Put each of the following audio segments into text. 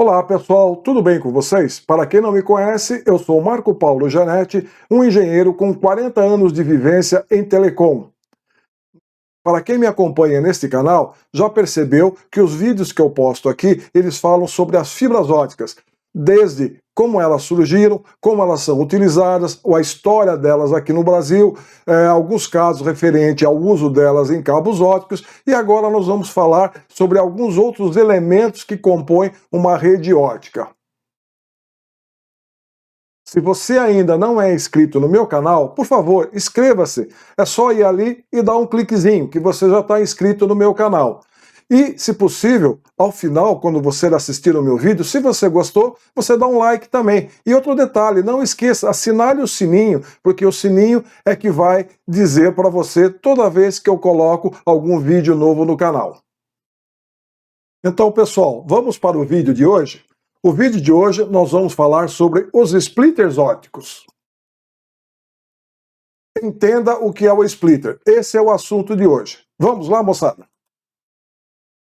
Olá pessoal, tudo bem com vocês? Para quem não me conhece, eu sou Marco Paulo Janetti, um engenheiro com 40 anos de vivência em telecom. Para quem me acompanha neste canal, já percebeu que os vídeos que eu posto aqui, eles falam sobre as fibras óticas, desde como elas surgiram, como elas são utilizadas, a história delas aqui no Brasil, alguns casos referentes ao uso delas em cabos óticos, e agora nós vamos falar sobre alguns outros elementos que compõem uma rede ótica. Se você ainda não é inscrito no meu canal, por favor, inscreva-se. É só ir ali e dar um cliquezinho, que você já está inscrito no meu canal. E, se possível, ao final, quando você assistir o meu vídeo, se você gostou, você dá um like também. E outro detalhe, não esqueça, assinale o sininho, porque o sininho é que vai dizer para você toda vez que eu coloco algum vídeo novo no canal. Então, pessoal, vamos para o vídeo de hoje? O vídeo de hoje nós vamos falar sobre os splitters óticos. Entenda o que é o splitter. Esse é o assunto de hoje. Vamos lá, moçada?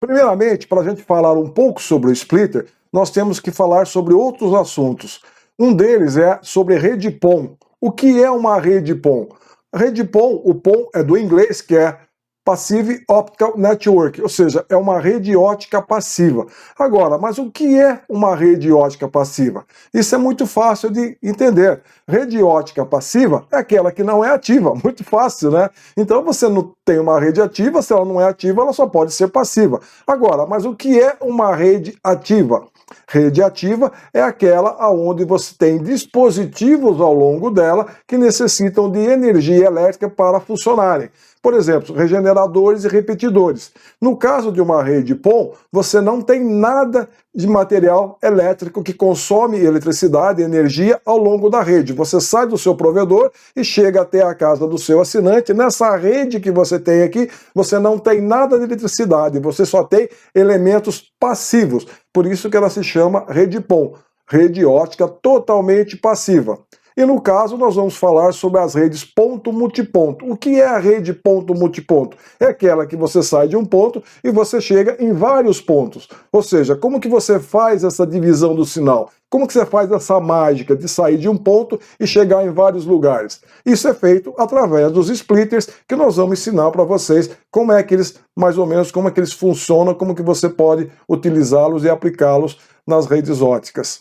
Primeiramente, para a gente falar um pouco sobre o splitter, nós temos que falar sobre outros assuntos. Um deles é sobre rede PON. O que é uma rede PON? A rede PON, o PON é do inglês, que é Passive Optical Network, ou seja, é uma rede ótica passiva. Agora, mas o que é uma rede ótica passiva? Isso é muito fácil de entender. Rede ótica passiva é aquela que não é ativa, muito fácil, né? Então você não tem uma rede ativa, se ela não é ativa, ela só pode ser passiva. Agora, mas o que é uma rede ativa? Rede ativa é aquela onde você tem dispositivos ao longo dela que necessitam de energia elétrica para funcionarem. Por exemplo, regeneradores e repetidores. No caso de uma rede PON, você não tem nada de material elétrico que consome eletricidade e energia ao longo da rede. Você sai do seu provedor e chega até a casa do seu assinante. Nessa rede que você tem aqui, você não tem nada de eletricidade, você só tem elementos passivos. Por isso que ela se chama rede PON, rede ótica totalmente passiva. E no caso nós vamos falar sobre as redes ponto-multiponto. O que é a rede ponto-multiponto? É aquela que você sai de um ponto e você chega em vários pontos. Ou seja, como que você faz essa divisão do sinal? Como que você faz essa mágica de sair de um ponto e chegar em vários lugares? Isso é feito através dos splitters, que nós vamos ensinar para vocês como é que eles, mais ou menos, como é que eles funcionam, como que você pode utilizá-los e aplicá-los nas redes óticas.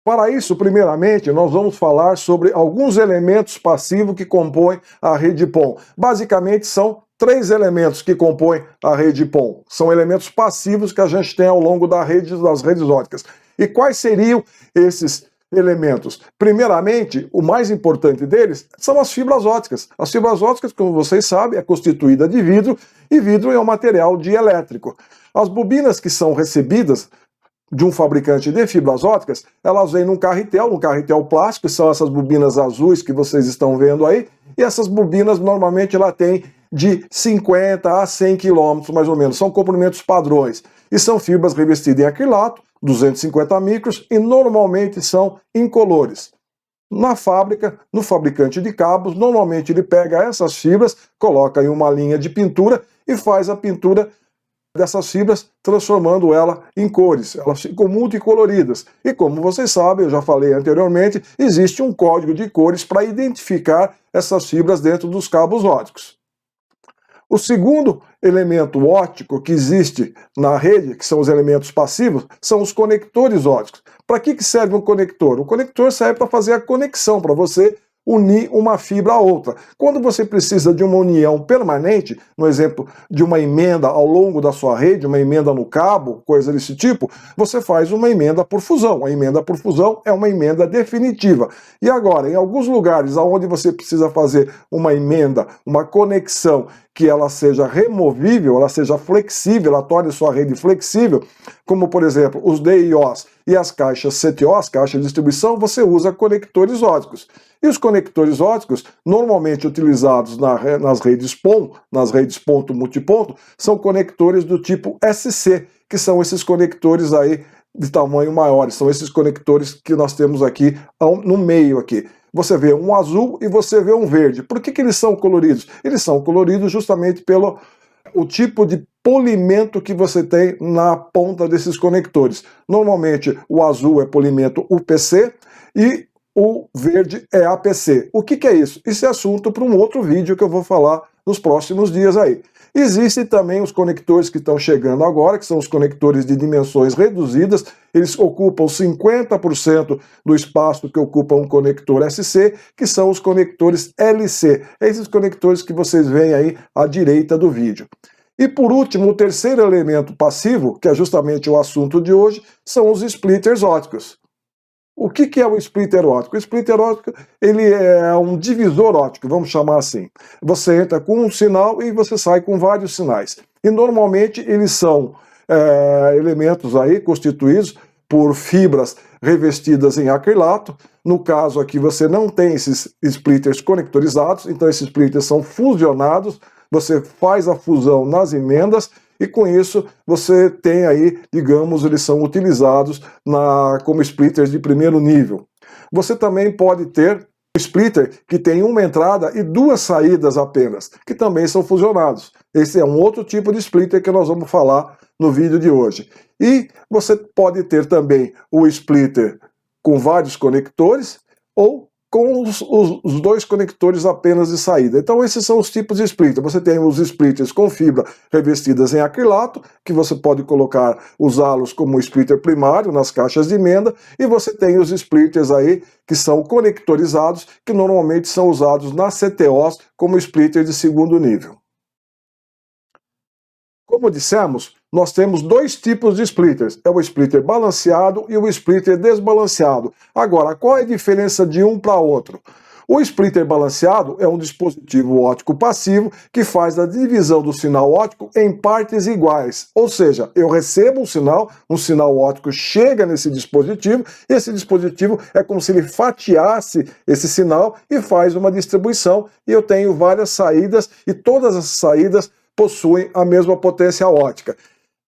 Para isso, primeiramente, nós vamos falar sobre alguns elementos passivos que compõem a rede PON. Basicamente, são 3 elementos que compõem a rede PON. São elementos passivos que a gente tem ao longo das redes óticas. E quais seriam esses elementos? Primeiramente, o mais importante deles são as fibras óticas. As fibras óticas, como vocês sabem, é constituída de vidro, e vidro é um material dielétrico. As bobinas que são recebidas de um fabricante de fibras óticas, elas vêm num carretel plástico, que são essas bobinas azuis que vocês estão vendo aí, e essas bobinas normalmente ela tem de 50 a 100 km, mais ou menos, são comprimentos padrões, e são fibras revestidas em acrilato, 250 micros, e normalmente são incolores. Na fábrica, no fabricante de cabos, normalmente ele pega essas fibras, coloca em uma linha de pintura e faz a pintura dessas fibras, transformando ela em cores. Elas ficam multicoloridas. E como vocês sabem, eu já falei anteriormente, existe um código de cores para identificar essas fibras dentro dos cabos óticos. O segundo elemento óptico que existe na rede, que são os elementos passivos, são os conectores óticos. Para que serve um conector? O conector serve para fazer a conexão, para você unir uma fibra a outra. Quando você precisa de uma união permanente, no exemplo de uma emenda ao longo da sua rede, uma emenda no cabo, coisa desse tipo, você faz uma emenda por fusão. A emenda por fusão é uma emenda definitiva. E agora, em alguns lugares onde você precisa fazer uma emenda, uma conexão que ela seja removível, ela seja flexível, ela torne sua rede flexível, como por exemplo os DIOs e as caixas CTO, as caixas de distribuição, você usa conectores óticos. E os conectores óticos, normalmente utilizados nas redes PON, nas redes ponto-multiponto, são conectores do tipo SC, que são esses conectores aí de tamanho maiores, são esses conectores que nós temos aqui no meio aqui. Você vê um azul e você vê um verde. Por que eles são coloridos? Eles são coloridos justamente pelo o tipo de polimento que você tem na ponta desses conectores. Normalmente o azul é polimento UPC e o verde é APC. O que é isso? Isso é assunto para um outro vídeo que eu vou falar nos próximos dias aí. Existem também os conectores que estão chegando agora, que são os conectores de dimensões reduzidas. Eles ocupam 50% do espaço que ocupa um conector SC, que são os conectores LC. Esses conectores que vocês veem aí à direita do vídeo. E por último, o terceiro elemento passivo, que é justamente o assunto de hoje, são os splitters óticos. O que é o splitter ótico? O splitter ótico ele é um divisor ótico, vamos chamar assim. Você entra com um sinal e você sai com vários sinais. E normalmente eles são elementos aí constituídos por fibras revestidas em acrilato. No caso aqui você não tem esses splitters conectorizados, então esses splitters são fusionados. Você faz a fusão nas emendas e com isso você tem aí, digamos, eles são utilizados como splitters de primeiro nível. Você também pode ter um splitter que tem uma entrada e duas saídas apenas, que também são fusionados. Esse é um outro tipo de splitter que nós vamos falar no vídeo de hoje. E você pode ter também o splitter com vários conectores ou com os dois conectores apenas de saída. Então esses são os tipos de splitter. Você tem os splitters com fibra revestidas em acrilato, que você pode usá-los como splitter primário nas caixas de emenda, e você tem os splitters aí que são conectorizados, que normalmente são usados na CTOs como splitter de segundo nível. Como dissemos, nós temos dois tipos de splitters, é o splitter balanceado e o splitter desbalanceado. Agora, qual é a diferença de um para outro? O splitter balanceado é um dispositivo óptico passivo que faz a divisão do sinal óptico em partes iguais. Ou seja, eu recebo um sinal óptico chega nesse dispositivo, e esse dispositivo é como se ele fatiasse esse sinal e faz uma distribuição, e eu tenho várias saídas, e todas as saídas possuem a mesma potência óptica.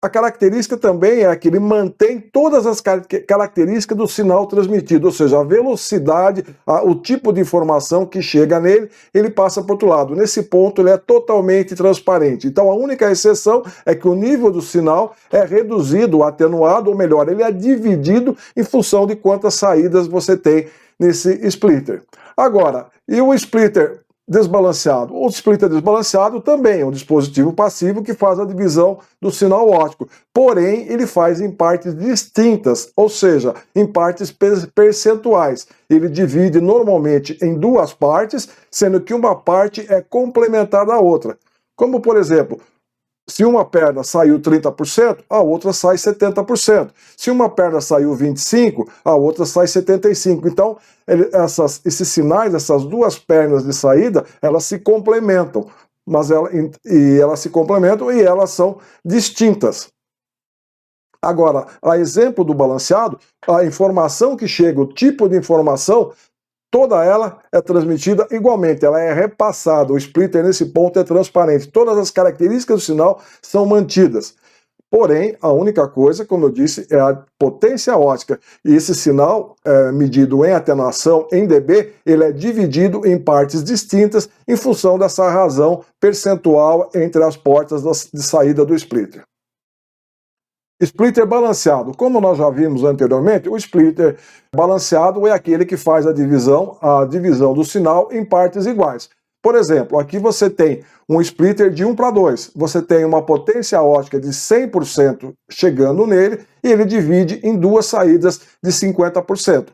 A característica também é que ele mantém todas as características do sinal transmitido, ou seja, a velocidade, o tipo de informação que chega nele, ele passa para o outro lado. Nesse ponto ele é totalmente transparente. Então a única exceção é que o nível do sinal é reduzido, atenuado, ou melhor, ele é dividido em função de quantas saídas você tem nesse splitter. Agora, e o splitter desbalanceado? O splitter desbalanceado também é um dispositivo passivo que faz a divisão do sinal óptico, porém ele faz em partes distintas, ou seja, em partes percentuais. Ele divide normalmente em duas partes, sendo que uma parte é complementar da outra. Como, por exemplo, se uma perna saiu 30%, a outra sai 70%. Se uma perna saiu 25%, a outra sai 75%. Então, esses sinais, essas duas pernas de saída, elas se complementam. Elas se complementam e elas são distintas. Agora, a exemplo do balanceado, a informação que chega, o tipo de informação, toda ela é transmitida igualmente, ela é repassada. O splitter nesse ponto é transparente. Todas as características do sinal são mantidas. Porém, a única coisa, como eu disse, é a potência óptica. E esse sinal, medido em atenuação, em dB, ele é dividido em partes distintas em função dessa razão percentual entre as portas de saída do splitter. Splitter balanceado. Como nós já vimos anteriormente, o splitter balanceado é aquele que faz a divisão do sinal em partes iguais. Por exemplo, aqui você tem um splitter de 1 para 2. Você tem uma potência óptica de 100% chegando nele e ele divide em duas saídas de 50%.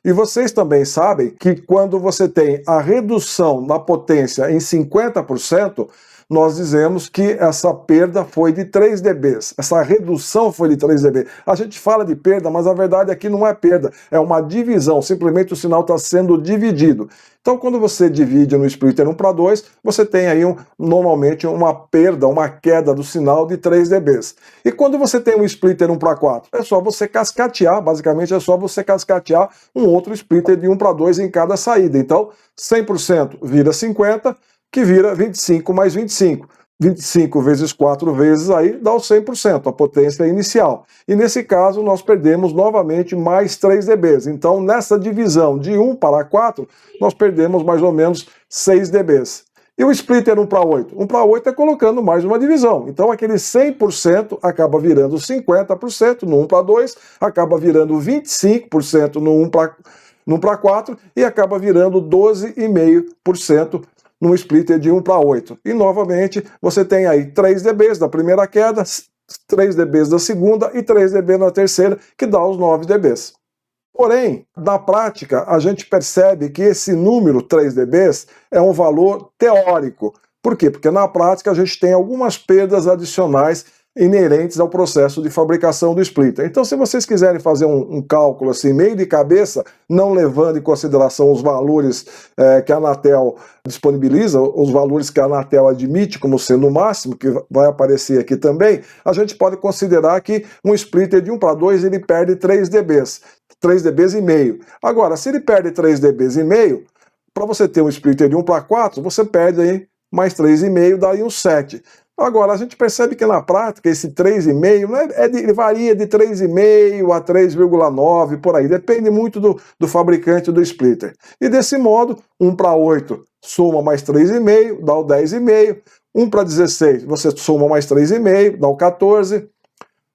E vocês também sabem que quando você tem a redução na potência em 50%, nós dizemos que essa perda foi de 3 dB, essa redução foi de 3 dB. A gente fala de perda, mas a verdade aqui não é perda, é uma divisão, simplesmente o sinal está sendo dividido. Então quando você divide no splitter 1 para 2, você tem aí normalmente uma perda, uma queda do sinal de 3 dB. E quando você tem um splitter 1 para 4, é só você cascatear, basicamente é só você cascatear um outro splitter de 1 para 2 em cada saída. Então 100% vira 50%, que vira 25 mais 25. 25 vezes 4 vezes aí dá o 100%, a potência inicial. E nesse caso nós perdemos novamente mais 3 dB. Então nessa divisão de 1 para 4, nós perdemos mais ou menos 6 dB. E o splitter 1 para 8? 1 para 8 é colocando mais uma divisão. Então aquele 100% acaba virando 50% no 1 para 2, acaba virando 25% no 1 para 4 e acaba virando 12,5% no splitter de 1 para 8. E novamente você tem aí 3 dBs da primeira queda, 3 dBs da segunda e 3 dB na terceira, que dá os 9 dBs. Porém, na prática, a gente percebe que esse número 3 dBs é um valor teórico. Por quê? Porque na prática a gente tem algumas perdas adicionais inerentes ao processo de fabricação do splitter. Então, se vocês quiserem fazer um cálculo assim, meio de cabeça, não levando em consideração os valores que a Anatel disponibiliza, os valores que a Anatel admite como sendo o máximo, que vai aparecer aqui também, a gente pode considerar que um splitter de 1 para 2 ele perde 3 dBs. 3 dBs e meio. Agora, se ele perde 3 dBs e meio, para você ter um splitter de 1 para 4, você perde aí mais 3,5, daí uns 7. Agora, a gente percebe que na prática esse 3,5 ele varia de 3,5 a 3,9, por aí, depende muito do fabricante do splitter. E desse modo, 1 para 8 soma mais 3,5, dá o 10,5, 1 para 16 você soma mais 3,5, dá o 14,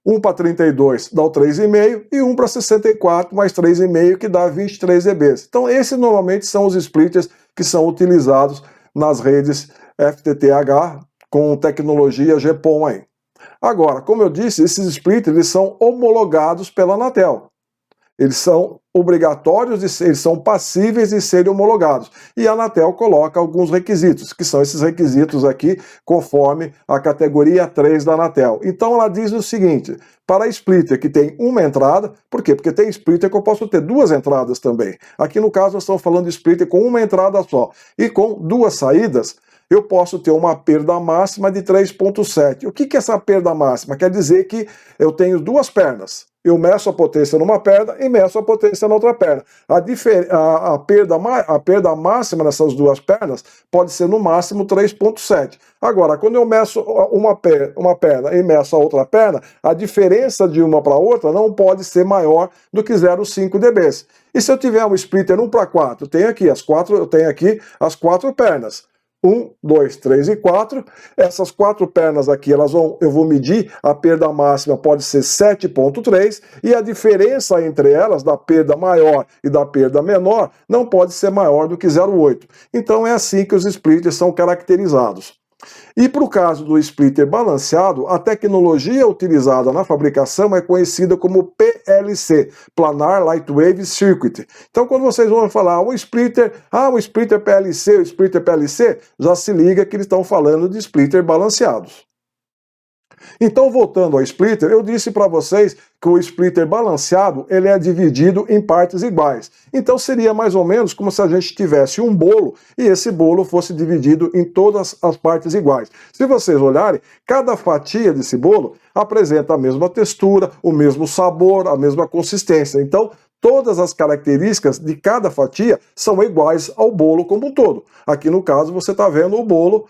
1 para 32 dá o 3,5 e 1 para 64 mais 3,5 que dá 23 dBs. Então esses normalmente são os splitters que são utilizados nas redes FTTH com tecnologia GPON aí. Agora, como eu disse, esses splitters eles são homologados pela Anatel. Eles são obrigatórios, eles são passíveis de serem homologados. E a Anatel coloca alguns requisitos, que são esses requisitos aqui, conforme a categoria 3 da Anatel. Então ela diz o seguinte, para splitter que tem uma entrada, por quê? Porque tem splitter que eu posso ter 2 entradas também. Aqui no caso nós estamos falando de splitter com uma entrada só. E com 2 saídas, eu posso ter uma perda máxima de 3,7. O que é essa perda máxima? Quer dizer que eu tenho 2 pernas. Eu meço a potência numa perna e meço a potência na outra perna. A perda máxima nessas 2 pernas pode ser no máximo 3,7. Agora, quando eu meço uma perna e meço a outra perna, a diferença de uma para a outra não pode ser maior do que 0,5 dBs. E se eu tiver um splitter 1 para 4, eu tenho aqui as 4 pernas. 1, 2, 3 e 4. Essas 4 pernas aqui, eu vou medir, a perda máxima pode ser 7,3 e a diferença entre elas, da perda maior e da perda menor, não pode ser maior do que 0,8. Então é assim que os splitters são caracterizados. E para o caso do splitter balanceado, a tecnologia utilizada na fabricação é conhecida como PLC, Planar Light Wave Circuit. Então quando vocês vão falar o splitter PLC, já se liga que eles estão falando de splitter balanceados. Então, voltando ao splitter, eu disse para vocês que o splitter balanceado ele é dividido em partes iguais. Então seria mais ou menos como se a gente tivesse um bolo e esse bolo fosse dividido em todas as partes iguais. Se vocês olharem, cada fatia desse bolo apresenta a mesma textura, o mesmo sabor, a mesma consistência. Então, todas as características de cada fatia são iguais ao bolo como um todo. Aqui no caso você está vendo o bolo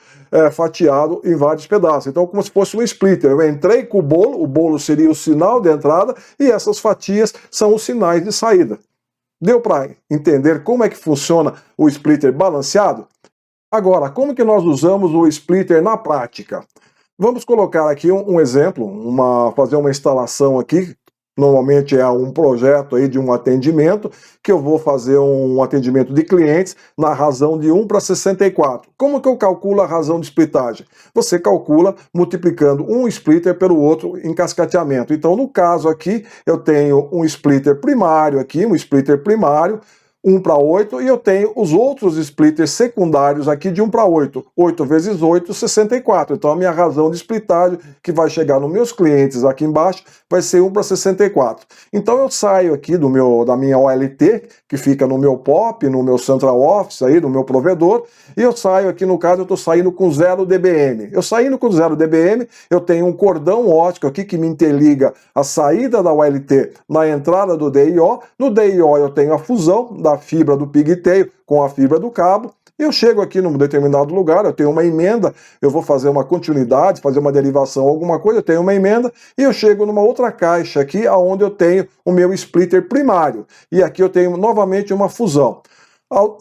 fatiado em vários pedaços. Então como se fosse um splitter. Eu entrei com o bolo seria o sinal de entrada e essas fatias são os sinais de saída. Deu para entender como é que funciona o splitter balanceado? Agora, como que nós usamos o splitter na prática? Vamos colocar aqui um exemplo, fazer uma instalação aqui. Normalmente é um projeto aí de um atendimento, que eu vou fazer um atendimento de clientes na razão de 1 para 64. Como que eu calculo a razão de splittagem? Você calcula multiplicando um splitter pelo outro em cascateamento. Então, no caso aqui, eu tenho um splitter primário aqui, 1 para 8, e eu tenho os outros splitters secundários aqui de 1 para 8. 8 vezes 8, 64. Então a minha razão de splittagem, que vai chegar nos meus clientes aqui embaixo, vai ser 1 para 64. Então eu saio aqui da minha OLT, que fica no meu POP, no meu Central Office, aí, no meu provedor, e eu saio aqui, no caso, eu estou saindo com 0 dBm. Eu saindo com 0 dBm, eu tenho um cordão óptico aqui que me interliga a saída da OLT na entrada do DIO. No DIO eu tenho a fusão da fibra do pigtail com a fibra do cabo. Eu chego aqui num determinado lugar, eu tenho uma emenda, eu vou fazer uma continuidade, fazer uma derivação, alguma coisa, eu tenho uma emenda, e eu chego numa outra caixa aqui, onde eu tenho o meu splitter primário. E aqui eu tenho novamente uma fusão.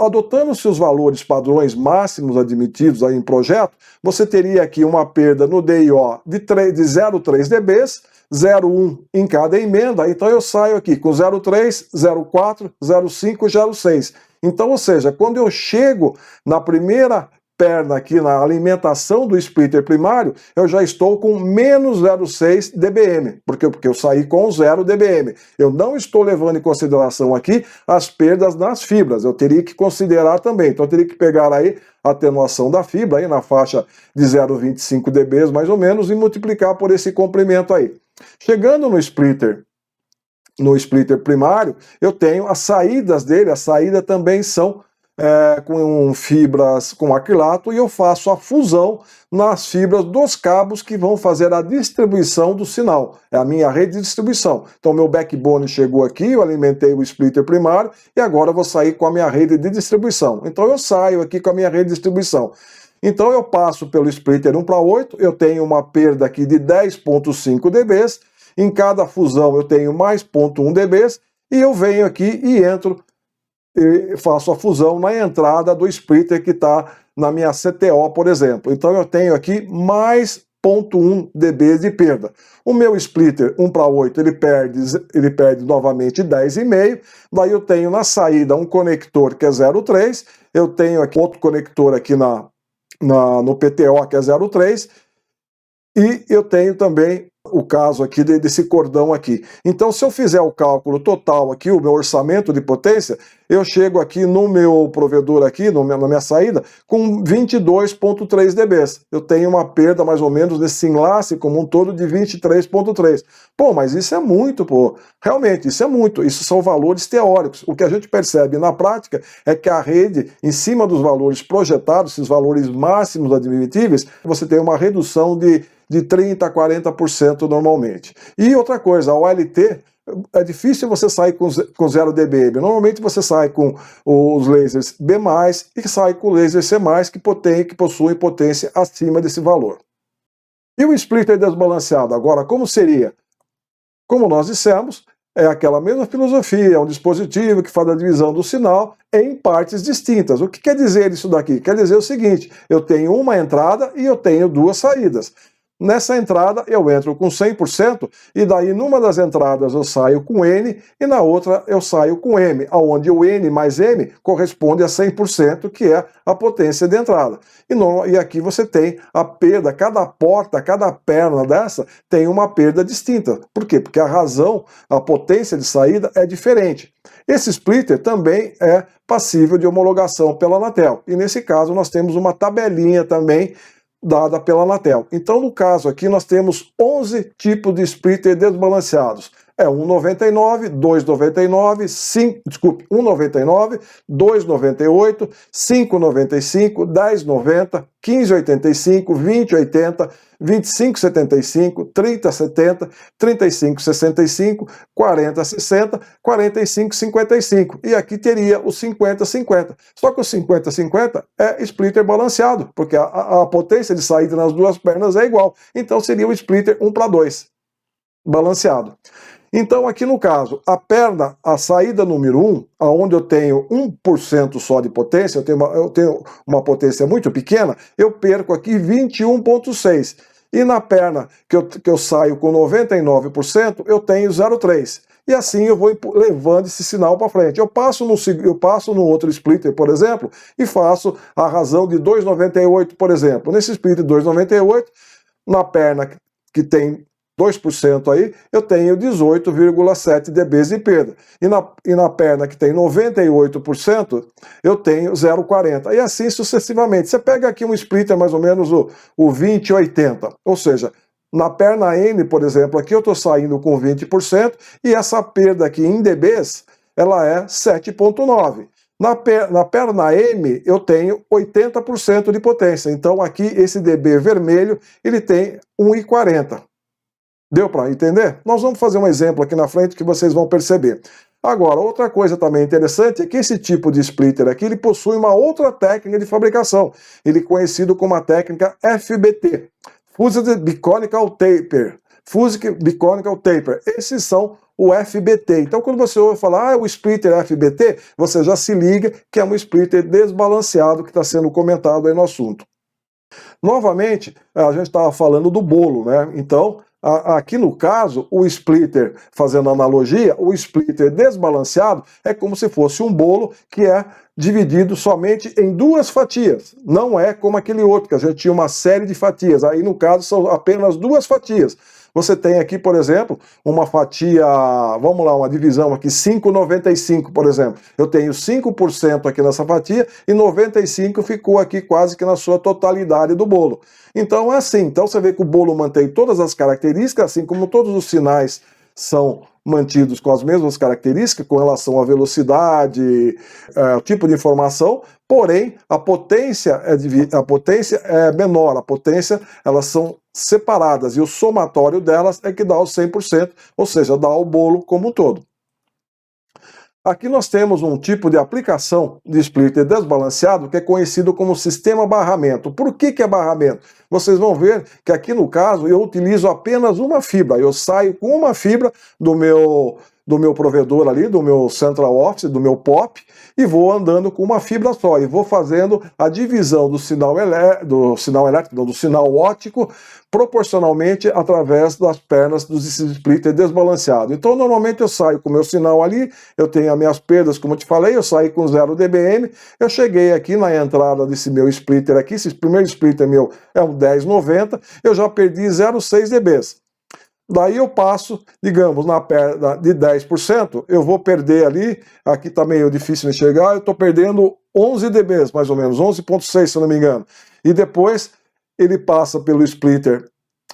Adotando-se os valores padrões máximos admitidos aí em projeto, você teria aqui uma perda no DIO de 0,3 dB, 0,1 em cada emenda, então eu saio aqui com 0,3, 0,4, 0,5 e 0,6. Então, ou seja, quando eu chego na primeira perna aqui na alimentação do splitter primário, eu já estou com menos 0,6 dBm, porque eu saí com 0 dBm. Eu não estou levando em consideração aqui as perdas nas fibras, eu teria que considerar também. Então eu teria que pegar aí a atenuação da fibra, aí na faixa de 0,25 dB mais ou menos, e multiplicar por esse comprimento aí. Chegando no splitter primário, eu tenho as saídas dele, as saídas também são com fibras com acrilato, e eu faço a fusão nas fibras dos cabos que vão fazer a distribuição do sinal. É a minha rede de distribuição. Então meu backbone chegou aqui, eu alimentei o splitter primário e agora eu vou sair com a minha rede de distribuição. Então eu saio aqui com a minha rede de distribuição. Então eu passo pelo splitter 1:8, eu tenho uma perda aqui de 10,5 dB, em cada fusão eu tenho mais 0,1 dB, e eu venho aqui e entro e faço a fusão na entrada do splitter que está na minha CTO, por exemplo. Então eu tenho aqui mais 0,1 dB de perda. O meu splitter 1:8 ele perde novamente 10,5. Daí eu tenho na saída um conector que é 0,3. Eu tenho aqui outro conector aqui no PTO que é 0,3. E eu tenho também o caso aqui desse cordão aqui. Então, se eu fizer o cálculo total aqui, o meu orçamento de potência, eu chego aqui no meu provedor aqui, na minha saída, com 22,3 dB. Eu tenho uma perda mais ou menos desse enlace como um todo de 23,3. Pô, mas isso é muito, pô. Realmente, isso é muito. Isso são valores teóricos. O que a gente percebe na prática é que a rede, em cima dos valores projetados, esses valores máximos admitíveis, você tem uma redução de 30% a 40% normalmente. E outra coisa, a OLT, é difícil você sair com 0 dBm. Normalmente você sai com os lasers B+, e sai com o laser C+, que possuem potência acima desse valor. E o splitter desbalanceado, agora, como seria? Como nós dissemos, é aquela mesma filosofia, é um dispositivo que faz a divisão do sinal em partes distintas. O que quer dizer isso daqui? Quer dizer o seguinte, eu tenho uma entrada e eu tenho duas saídas. Nessa entrada eu entro com 100% e daí numa das entradas eu saio com N e na outra eu saio com M, onde o N mais M corresponde a 100%, que é a potência de entrada. E aqui você tem a perda, cada porta, cada perna dessa tem uma perda distinta. Por quê? Porque a potência de saída é diferente. Esse splitter também é passível de homologação pela Anatel. E nesse caso nós temos uma tabelinha também dada pela Anatel. Então, no caso aqui, nós temos 11 tipos de splitter desbalanceados. É 1,99, 2,99, 1,99, 2,98, 5,95, 10,90, 15,85, 20,80, 25,75, 30,70, 35,65, 40,60, 45,55. E aqui teria o 50,50. Só que o 50,50 é splitter balanceado, porque a potência de saída nas duas pernas é igual. Então seria o splitter 1:2, balanceado. Então aqui no caso, a saída número 1, onde eu tenho 1% só de potência, eu tenho uma potência muito pequena, eu perco aqui 21,6. E na perna que eu saio com 99%, eu tenho 0,3. E assim eu vou levando esse sinal para frente. Eu passo no outro splitter, por exemplo, e faço a razão de 2,98, por exemplo. Nesse splitter 2,98, na perna que tem 2% aí, eu tenho 18,7 dB de perda. E na perna que tem 98%, eu tenho 0,40. E assim sucessivamente. Você pega aqui um splitter mais ou menos o 2080. Ou seja, na perna N, por exemplo, aqui eu estou saindo com 20% e essa perda aqui em dBs, ela é 7,9. Na perna M, eu tenho 80% de potência. Então aqui esse dB vermelho, ele tem 1,40. Deu para entender? Nós vamos fazer um exemplo aqui na frente que vocês vão perceber. Agora, outra coisa também interessante é que esse tipo de splitter aqui, ele possui uma outra técnica de fabricação. Ele é conhecido como a técnica FBT, Fused Biconical Taper. Esses são o FBT. Então, quando você ouve falar, o splitter FBT, você já se liga que é um splitter desbalanceado que está sendo comentado aí no assunto. Novamente, a gente estava falando do bolo, né? Então, aqui no caso, o splitter, fazendo analogia, o splitter desbalanceado é como se fosse um bolo que é dividido somente em duas fatias. Não é como aquele outro, que a gente tinha uma série de fatias. Aí, no caso, são apenas duas fatias. Você tem aqui, por exemplo, uma fatia, vamos lá, uma divisão aqui, 5,95, por exemplo. Eu tenho 5% aqui nessa fatia e 95% ficou aqui quase que na sua totalidade do bolo. Então é assim, então você vê que o bolo mantém todas as características, assim como todos os sinais são mantidos com as mesmas características com relação à velocidade, tipo de informação, porém a potência é menor, a potência elas são separadas e o somatório delas é que dá o 100%, ou seja, dá o bolo como um todo. Aqui nós temos um tipo de aplicação de splitter desbalanceado que é conhecido como sistema barramento. Por que é barramento? Vocês vão ver que aqui no caso eu utilizo apenas uma fibra. Eu saio com uma fibra do meu provedor ali, do meu Central Office, do meu POP, e vou andando com uma fibra só, e vou fazendo a divisão do sinal óptico, proporcionalmente através das pernas dos splitter desbalanceado. Então, normalmente eu saio com o meu sinal ali, eu tenho as minhas perdas, como eu te falei, eu saí com 0 dBm, eu cheguei aqui na entrada desse meu splitter aqui, esse primeiro splitter meu é um 1090, eu já perdi 0,6 dBs. Daí eu passo, digamos, na perda de 10%, eu vou perder ali, aqui está meio difícil de enxergar, eu estou perdendo 11 dBs, mais ou menos, 11,6 se eu não me engano. E depois ele passa pelo splitter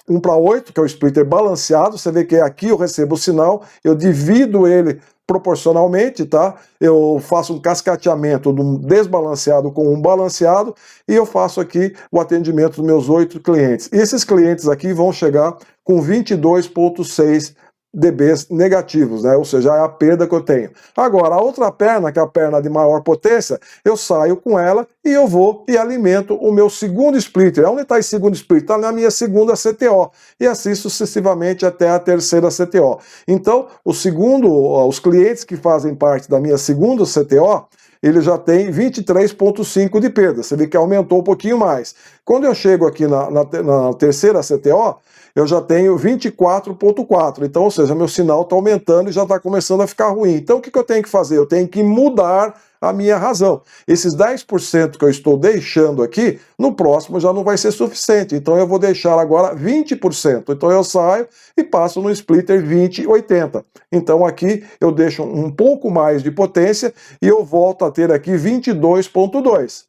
1:8, que é o splitter balanceado, você vê que aqui eu recebo o sinal, eu divido ele proporcionalmente, tá? Eu faço um cascateamento de um desbalanceado com um balanceado e eu faço aqui o atendimento dos meus 8 clientes. E esses clientes aqui vão chegar com 22,6 dBs negativos, né? Ou seja, é a perda que eu tenho. Agora, a outra perna, que é a perna de maior potência, eu saio com ela e eu vou e alimento o meu segundo splitter. Onde está esse segundo splitter? Está na minha segunda CTO. E assim sucessivamente até a terceira CTO. Então, os clientes que fazem parte da minha segunda CTO, ele já tem 23,5 de perda. Você vê que aumentou um pouquinho mais. Quando eu chego aqui na terceira CTO, eu já tenho 24,4. Então, ou seja, meu sinal está aumentando e já está começando a ficar ruim. Então, o que eu tenho que fazer? Eu tenho que mudar a minha razão. Esses 10% que eu estou deixando aqui, no próximo já não vai ser suficiente. Então, eu vou deixar agora 20%. Então, eu saio e passo no splitter 2080. Então, aqui eu deixo um pouco mais de potência e eu volto a ter aqui 22,2.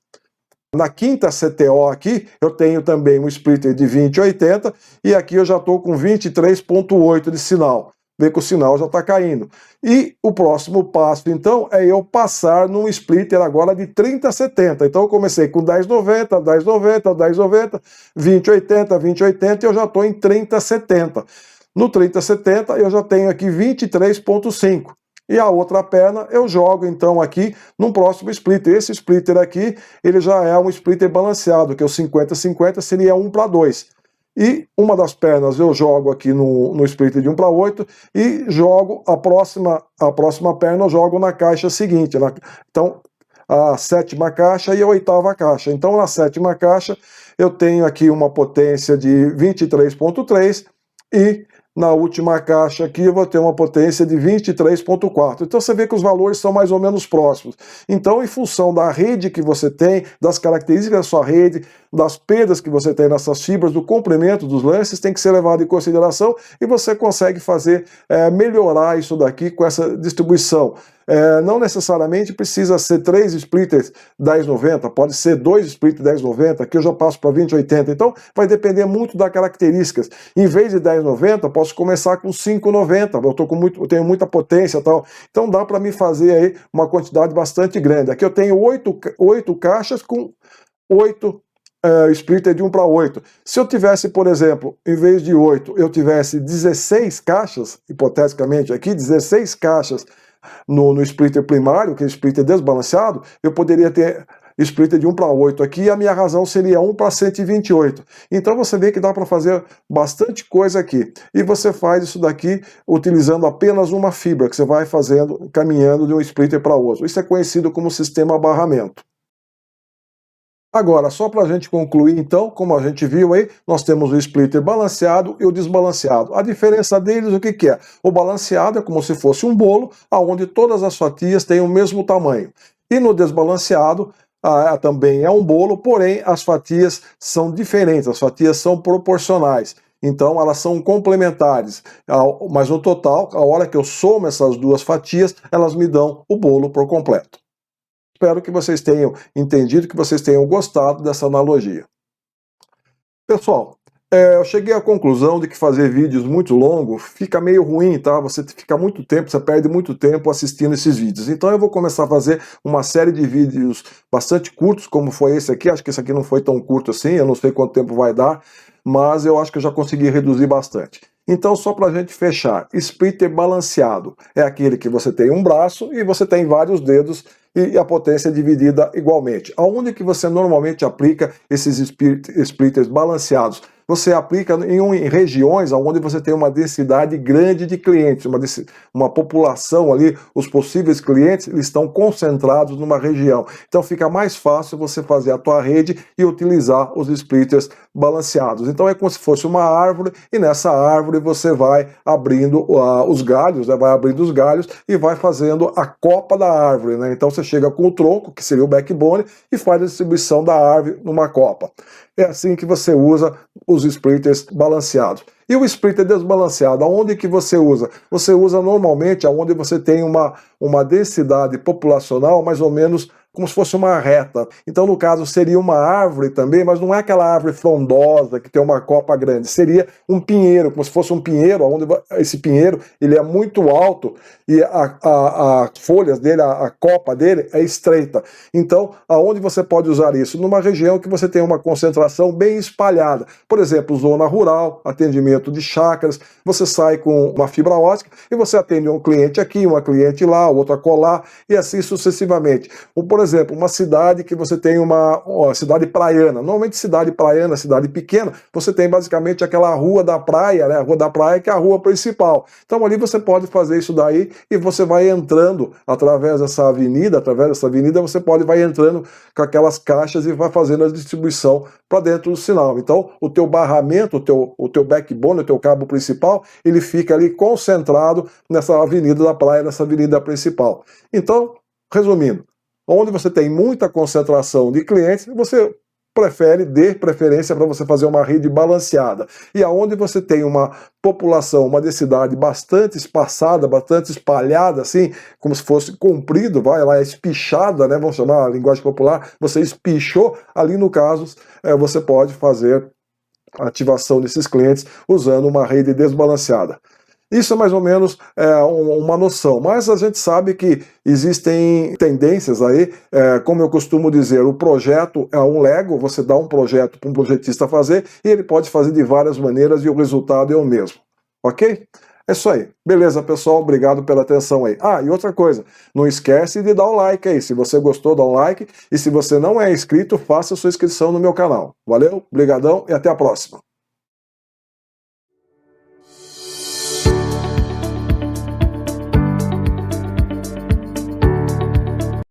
Na quinta CTO aqui, eu tenho também um splitter de 2080 e aqui eu já estou com 23,8 de sinal. Vê que o sinal já está caindo. E o próximo passo, então, é eu passar num splitter agora de 3070. Então eu comecei com 1090, 1090, 1090, 2080, 2080 e eu já estou em 3070. No 3070 eu já tenho aqui 23,5. E a outra perna eu jogo então aqui num próximo splitter. Esse splitter aqui, ele já é um splitter balanceado, que é o 50-50, seria 1:2. E uma das pernas eu jogo aqui no splitter de 1:8 e jogo a próxima perna eu jogo na caixa seguinte. Então, a sétima caixa e a oitava caixa. Então, na sétima caixa, eu tenho aqui uma potência de 23,3 e na última caixa aqui eu vou ter uma potência de 23,4. Então você vê que os valores são mais ou menos próximos. Então, em função da rede que você tem, das características da sua rede, das perdas que você tem nessas fibras, do comprimento dos lances, tem que ser levado em consideração e você consegue fazer melhorar isso daqui com essa distribuição. Não necessariamente precisa ser 3 splitters 1090, pode ser 2 splitters 1090, aqui eu já passo para 2080, então vai depender muito das características. Em vez de 1090, posso começar com 590, eu tenho muita potência e tal, então dá para me fazer aí uma quantidade bastante grande. Aqui eu tenho 8 caixas com 8 splitter de 1:8. Se eu tivesse, por exemplo, em vez de 8, eu tivesse 16 caixas, hipoteticamente aqui, 16 caixas no splitter primário, que é o splitter desbalanceado, eu poderia ter splitter de 1 para 8 aqui, e a minha razão seria 1 para 128. Então você vê que dá para fazer bastante coisa aqui. E você faz isso daqui utilizando apenas uma fibra, que você vai fazendo, caminhando de um splitter para outro. Isso é conhecido como sistema barramento. Agora, só para a gente concluir então, como a gente viu aí, nós temos o splitter balanceado e o desbalanceado. A diferença deles, o que que é? O balanceado é como se fosse um bolo, onde todas as fatias têm o mesmo tamanho. E no desbalanceado, também é um bolo, porém as fatias são diferentes, as fatias são proporcionais. Então elas são complementares, mas no total, a hora que eu somo essas duas fatias, elas me dão o bolo por completo. Espero que vocês tenham entendido, que vocês tenham gostado dessa analogia. Pessoal, eu cheguei à conclusão de que fazer vídeos muito longos fica meio ruim, tá? Você fica muito tempo, você perde muito tempo assistindo esses vídeos. Então eu vou começar a fazer uma série de vídeos bastante curtos, como foi esse aqui. Acho que esse aqui não foi tão curto assim, eu não sei quanto tempo vai dar, mas eu acho que eu já consegui reduzir bastante. Então, só para a gente fechar, splitter balanceado é aquele que você tem um braço e você tem vários dedos e a potência é dividida igualmente. Aonde que você normalmente aplica esses splitters balanceados? Você aplica em regiões onde você tem uma densidade grande de clientes, uma população ali, os possíveis clientes eles estão concentrados numa região. Então fica mais fácil você fazer a tua rede e utilizar os splitters balanceados. Então é como se fosse uma árvore e nessa árvore você vai abrindo os galhos, né? Vai abrindo os galhos e vai fazendo a copa da árvore, né? Então você chega com o tronco, que seria o backbone, e faz a distribuição da árvore numa copa. É assim que você usa os splitters balanceados. E o splitter desbalanceado, aonde que você usa? Você usa normalmente aonde você tem uma densidade populacional mais ou menos como se fosse uma reta. Então, no caso, seria uma árvore também, mas não é aquela árvore frondosa que tem uma copa grande. Seria um pinheiro, como se fosse um pinheiro, onde esse pinheiro ele é muito alto e as folhas dele, a copa dele é estreita. Então, aonde você pode usar isso? Numa região que você tem uma concentração bem espalhada. Por exemplo, zona rural, atendimento de chácaras, você sai com uma fibra ótica e você atende um cliente aqui, uma cliente lá, outra colar, e assim sucessivamente. Por exemplo, uma cidade que você tem uma cidade praiana. Normalmente cidade praiana, cidade pequena, você tem basicamente aquela rua da praia, né? A rua da praia que é a rua principal. Então ali você pode fazer isso daí e você vai entrando através dessa avenida você vai entrando com aquelas caixas e vai fazendo a distribuição para dentro do sinal. Então o teu barramento, o teu backbone, o teu cabo principal, ele fica ali concentrado nessa avenida da praia, nessa avenida principal. Então, resumindo, onde você tem muita concentração de clientes, você dê preferência para você fazer uma rede balanceada. E aonde você tem uma população, uma densidade bastante espaçada, bastante espalhada, assim, como se fosse comprido, espichada, né? Vamos chamar a linguagem popular, você espichou, ali no caso, você pode fazer a ativação desses clientes usando uma rede desbalanceada. Isso é mais ou menos uma noção, mas a gente sabe que existem tendências aí, como eu costumo dizer, o projeto é um Lego, você dá um projeto para um projetista fazer e ele pode fazer de várias maneiras e o resultado é o mesmo, ok? É isso aí. Beleza, pessoal? Obrigado pela atenção aí. E outra coisa, não esquece de dar o like aí. Se você gostou, dá um like. E se você não é inscrito, faça sua inscrição no meu canal. Valeu, brigadão e até a próxima.